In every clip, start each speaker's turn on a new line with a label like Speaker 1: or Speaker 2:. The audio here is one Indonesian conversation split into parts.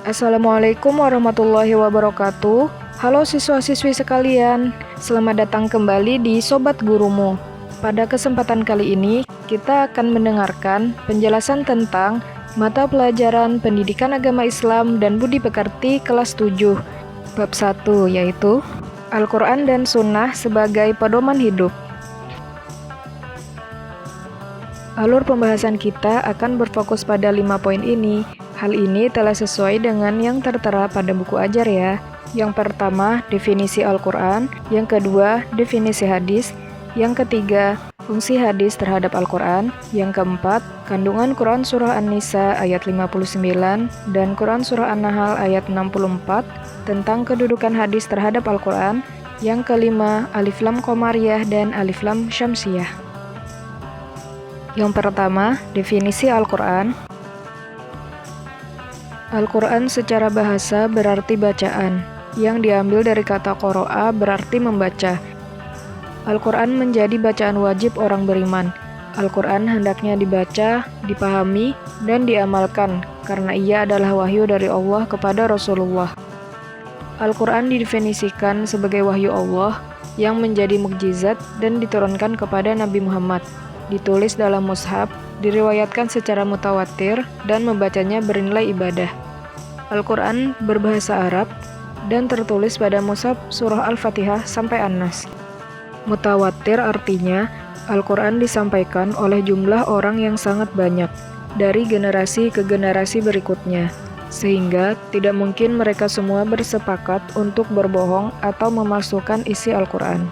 Speaker 1: Assalamualaikum warahmatullahi wabarakatuh. Halo siswa-siswi sekalian, selamat datang kembali di Sobat Gurumu. Pada kesempatan kali ini, kita akan mendengarkan penjelasan tentang mata pelajaran Pendidikan Agama Islam dan Budi Pekerti kelas 7, bab 1, yaitu Al-Quran dan Sunnah sebagai pedoman hidup. Alur pembahasan kita akan berfokus pada 5 poin ini. Hal ini telah sesuai dengan yang tertera pada buku ajar ya. Yang pertama, definisi Al-Quran. Yang kedua, definisi hadis. Yang ketiga, fungsi hadis terhadap Al-Quran. Yang keempat, kandungan Quran Surah An-Nisa ayat 59 dan Quran Surah An-Nahl ayat 64 tentang kedudukan hadis terhadap Al-Quran. Yang kelima, Alif Lam Qamariyah dan Alif Lam Syamsiyah. Yang pertama, definisi Al-Quran. Al-Quran secara bahasa berarti bacaan, yang diambil dari kata qoro'a berarti membaca. Al-Quran menjadi bacaan wajib orang beriman. Al-Quran hendaknya dibaca, dipahami, dan diamalkan, karena ia adalah wahyu dari Allah kepada Rasulullah. Al-Quran didefinisikan sebagai wahyu Allah yang menjadi mukjizat dan diturunkan kepada Nabi Muhammad. Ditulis dalam mushaf, diriwayatkan secara mutawatir, dan membacanya bernilai ibadah. Al-Quran berbahasa Arab dan tertulis pada mushaf surah Al-Fatihah sampai An-Nas. Mutawatir artinya Al-Quran disampaikan oleh jumlah orang yang sangat banyak dari generasi ke generasi berikutnya, sehingga tidak mungkin mereka semua bersepakat untuk berbohong atau memalsukan isi Al-Quran.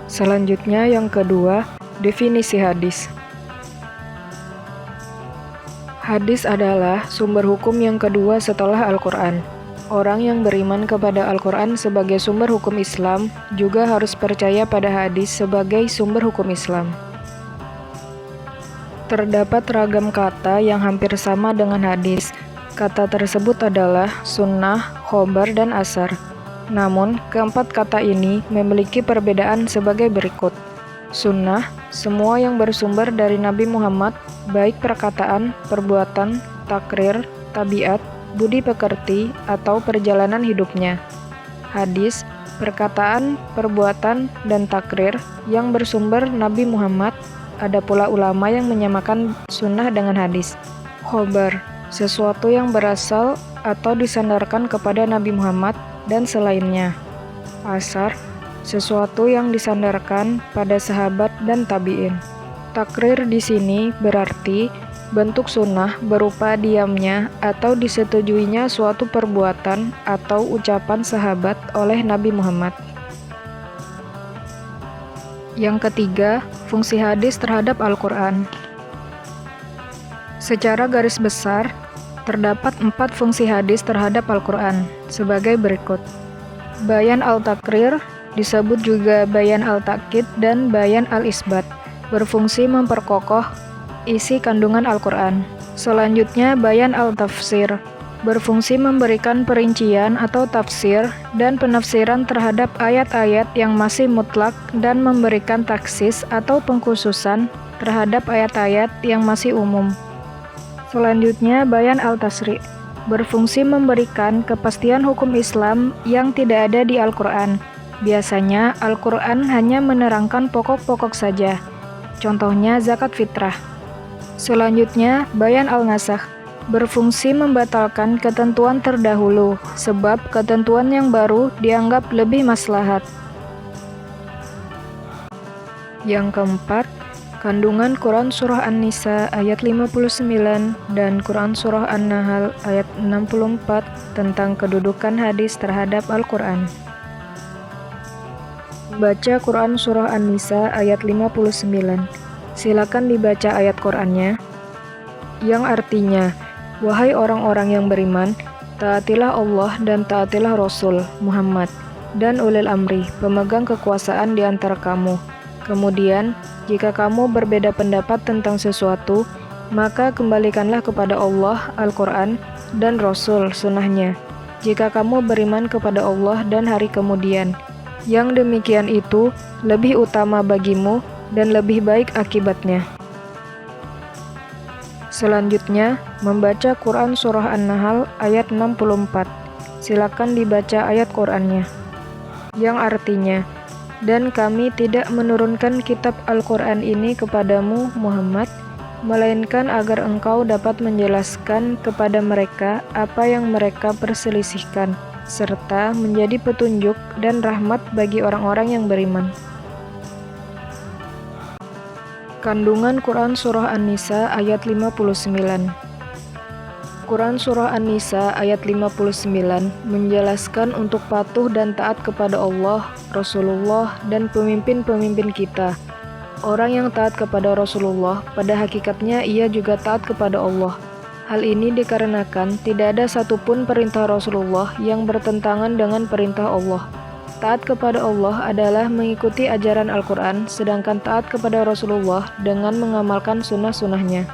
Speaker 1: Selanjutnya yang kedua, definisi hadis. Hadis adalah sumber hukum yang kedua setelah Al-Quran. Orang yang beriman kepada Al-Quran sebagai sumber hukum Islam juga harus percaya pada hadis sebagai sumber hukum Islam. Terdapat ragam kata yang hampir sama dengan hadis. Kata tersebut adalah sunnah, khobar, dan asar. Namun, keempat kata ini memiliki perbedaan sebagai berikut. Sunnah, semua yang bersumber dari Nabi Muhammad, baik perkataan, perbuatan, takrir, tabiat, budi pekerti, atau perjalanan hidupnya. Hadis, perkataan, perbuatan, dan takrir yang bersumber Nabi Muhammad. Ada pula ulama yang menyamakan sunnah dengan hadis. Khobar, sesuatu yang berasal atau disandarkan kepada Nabi Muhammad dan selainnya. Asar, sesuatu yang disandarkan pada sahabat dan tabi'in. Takrir di sini berarti bentuk sunnah berupa diamnya atau disetujuinya suatu perbuatan atau ucapan sahabat oleh Nabi Muhammad. Yang ketiga, fungsi hadis terhadap Al-Quran. Secara garis besar, terdapat 4 fungsi hadis terhadap Al-Quran sebagai berikut. Bayan al-takrir, disebut juga bayan al-takkid dan bayan al-isbat, berfungsi memperkokoh isi kandungan Al-Quran. Selanjutnya bayan al-tafsir, berfungsi memberikan perincian atau tafsir dan penafsiran terhadap ayat-ayat yang masih mutlak dan memberikan taksis atau pengkhususan terhadap ayat-ayat yang masih umum. Selanjutnya, bayan al-tasri', berfungsi memberikan kepastian hukum Islam yang tidak ada di Al-Quran. Biasanya, Al-Quran hanya menerangkan pokok-pokok saja. Contohnya, zakat fitrah. Selanjutnya, bayan al-nasakh, berfungsi membatalkan ketentuan terdahulu, sebab ketentuan yang baru dianggap lebih maslahat. Yang keempat, kandungan Quran Surah An-Nisa ayat 59 dan Quran Surah An-Nahl ayat 64 tentang kedudukan hadis terhadap Al-Quran. Baca Quran Surah An-Nisa ayat 59. Silakan dibaca ayat Qurannya, yang artinya, wahai orang-orang yang beriman, taatilah Allah dan taatilah Rasul Muhammad dan ulil amri, pemegang kekuasaan di antara kamu. Kemudian, jika kamu berbeda pendapat tentang sesuatu, maka kembalikanlah kepada Allah, Al-Quran, dan Rasul, sunnahnya. Jika kamu beriman kepada Allah dan hari kemudian, yang demikian itu lebih utama bagimu dan lebih baik akibatnya. Selanjutnya, membaca Quran Surah An-Nahl ayat 64. Silakan dibaca ayat Qurannya, yang artinya, "Dan kami tidak menurunkan kitab Al-Quran ini kepadamu, Muhammad, melainkan agar engkau dapat menjelaskan kepada mereka apa yang mereka perselisihkan, serta menjadi petunjuk dan rahmat bagi orang-orang yang beriman." Kandungan Quran Surah An-Nisa ayat 59. Quran Surah An-Nisa ayat 59 menjelaskan untuk patuh dan taat kepada Allah, Rasulullah, dan pemimpin-pemimpin kita. Orang yang taat kepada Rasulullah, pada hakikatnya ia juga taat kepada Allah. Hal ini dikarenakan tidak ada satupun perintah Rasulullah yang bertentangan dengan perintah Allah. Taat kepada Allah adalah mengikuti ajaran Al-Quran, sedangkan taat kepada Rasulullah dengan mengamalkan sunnah-sunnahnya.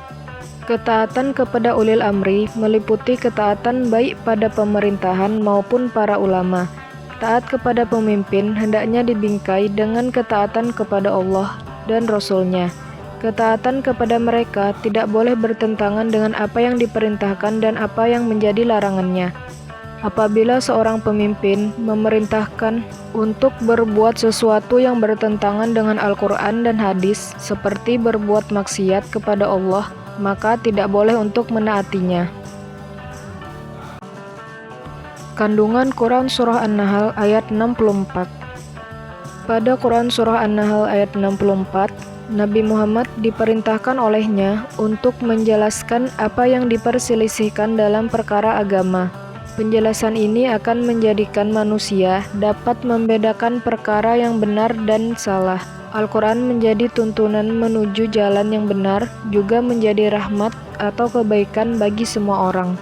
Speaker 1: Ketaatan kepada ulil amri meliputi ketaatan baik pada pemerintahan maupun para ulama. Taat kepada pemimpin hendaknya dibingkai dengan ketaatan kepada Allah dan Rasul-Nya. Ketaatan kepada mereka tidak boleh bertentangan dengan apa yang diperintahkan dan apa yang menjadi larangannya. Apabila seorang pemimpin memerintahkan untuk berbuat sesuatu yang bertentangan dengan Al-Quran dan hadis, seperti berbuat maksiat kepada Allah, maka tidak boleh untuk menaatinya. Kandungan Quran Surah An-Nahl ayat 64. Pada Quran Surah An-Nahl ayat 64, Nabi Muhammad diperintahkan olehnya untuk menjelaskan apa yang diperselisihkan dalam perkara agama. Penjelasan ini akan menjadikan manusia dapat membedakan perkara yang benar dan salah. Al-Quran menjadi tuntunan menuju jalan yang benar, juga menjadi rahmat atau kebaikan bagi semua orang.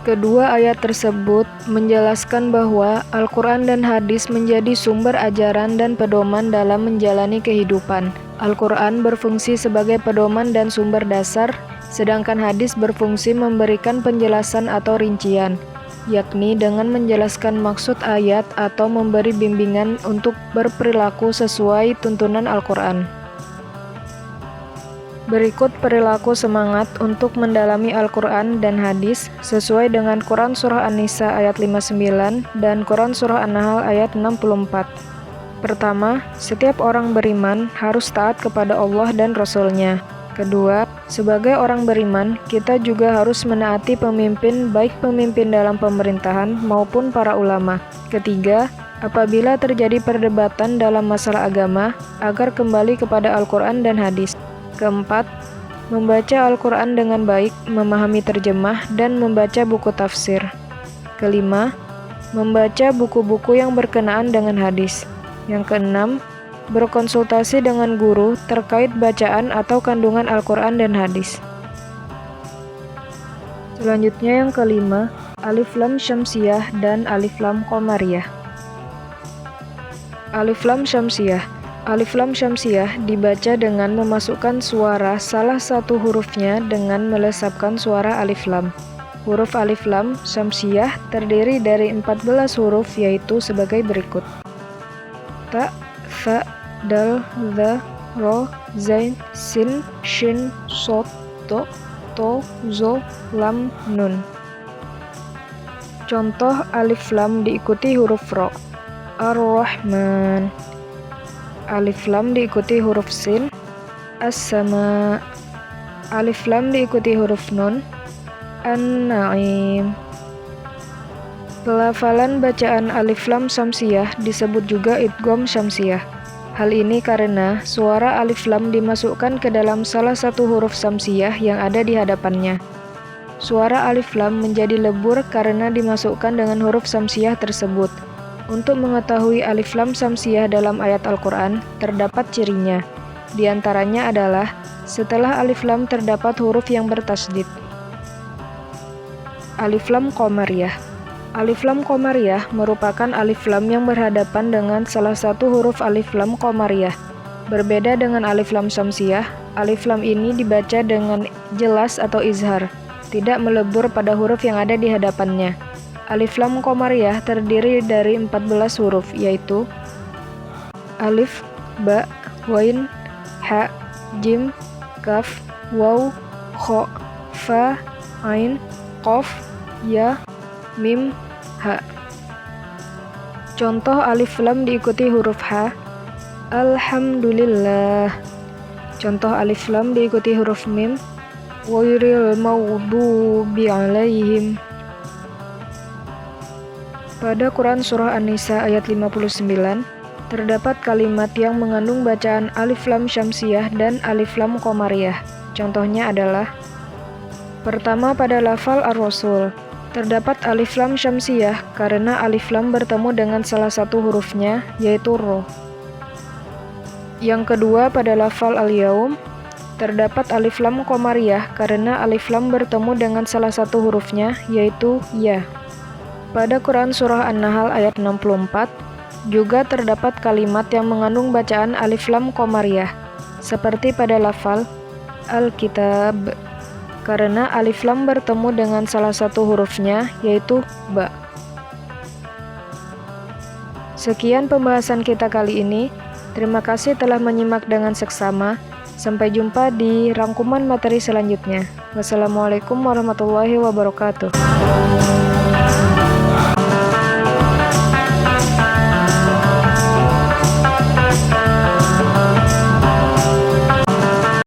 Speaker 1: Kedua ayat tersebut menjelaskan bahwa Al-Quran dan hadis menjadi sumber ajaran dan pedoman dalam menjalani kehidupan. Al-Quran berfungsi sebagai pedoman dan sumber dasar, sedangkan hadis berfungsi memberikan penjelasan atau rincian, yakni dengan menjelaskan maksud ayat atau memberi bimbingan untuk berperilaku sesuai tuntunan Al-Quran. Berikut perilaku semangat untuk mendalami Al-Quran dan hadis sesuai dengan Quran Surah An-Nisa ayat 59 dan Quran Surah An-Nahl ayat 64. Pertama, setiap orang beriman harus taat kepada Allah dan Rasul-Nya. Kedua, sebagai orang beriman, kita juga harus menaati pemimpin, baik pemimpin dalam pemerintahan maupun para ulama. Ketiga, apabila terjadi perdebatan dalam masalah agama, agar kembali kepada Al-Quran dan hadis. Keempat, membaca Al-Quran dengan baik, memahami terjemah, dan membaca buku tafsir. Kelima, membaca buku-buku yang berkenaan dengan hadis. Yang keenam, berkonsultasi dengan guru terkait bacaan atau kandungan Al-Quran dan hadis. Selanjutnya yang kelima, Alif Lam Syamsiyah dan Alif Lam Qamariyah. Alif Lam Syamsiyah. Alif Lam Syamsiyah dibaca dengan memasukkan suara salah satu hurufnya dengan melesapkan suara alif lam. Huruf Alif Lam Syamsiyah terdiri dari 14 huruf, yaitu sebagai berikut: Ta, Tha, Dal, Dha, Ro, Zain, Sin, Shin, Sod, To, To, Zo, Lam, Nun. Contoh Alif Lam diikuti huruf Ro. Ar-Rahman. Alif Lam diikuti huruf Sin. As-Sama. Alif Lam diikuti huruf Nun. An-Na'im. Pelafalan bacaan Alif Lam Syamsiyah disebut juga idgham syamsiyah. Hal ini karena suara Alif Lam dimasukkan ke dalam salah satu huruf syamsiyah yang ada di hadapannya. Suara Alif Lam menjadi lebur karena dimasukkan dengan huruf syamsiyah tersebut. Untuk mengetahui Alif Lam Syamsiyah dalam ayat Al-Quran, terdapat cirinya. Di antaranya adalah, setelah Alif Lam terdapat huruf yang bertasydid. Alif Lam Qamariyah. Alif Lam Qamariyah merupakan Alif Lam yang berhadapan dengan salah satu huruf Alif Lam Qamariyah. Berbeda dengan Alif Lam Syamsiyah, Alif Lam ini dibaca dengan jelas atau izhar, tidak melebur pada huruf yang ada di hadapannya. Alif Lam Qamariyah terdiri dari 14 huruf, yaitu Alif, Ba, Wain, Ha, Jim, Kaf, Waw, Kho, fa, ain, qaf, ya, mim, ha. Contoh alif lam diikuti huruf ha. Alhamdulillah. Contoh alif lam diikuti huruf mim. Ghairil maghdubi alaihim. Pada Quran Surah An-Nisa ayat 59, terdapat kalimat yang mengandung bacaan alif lam syamsiyah dan alif lam qamariyah. Contohnya adalah: pertama, pada lafal ar-rasul, terdapat alif lam syamsiyah karena alif lam bertemu dengan salah satu hurufnya, yaitu ro. Yang kedua, pada lafal al-yaum, terdapat alif lam qamariyah karena alif lam bertemu dengan salah satu hurufnya, yaitu ya. Pada Quran Surah An-Nahl ayat 64, juga terdapat kalimat yang mengandung bacaan alif lam qamariyah, seperti pada lafal al-kitab, karena alif lam bertemu dengan salah satu hurufnya, yaitu ba. Sekian pembahasan kita kali ini. Terima kasih telah menyimak dengan seksama. Sampai jumpa di rangkuman materi selanjutnya. Wassalamualaikum warahmatullahi wabarakatuh.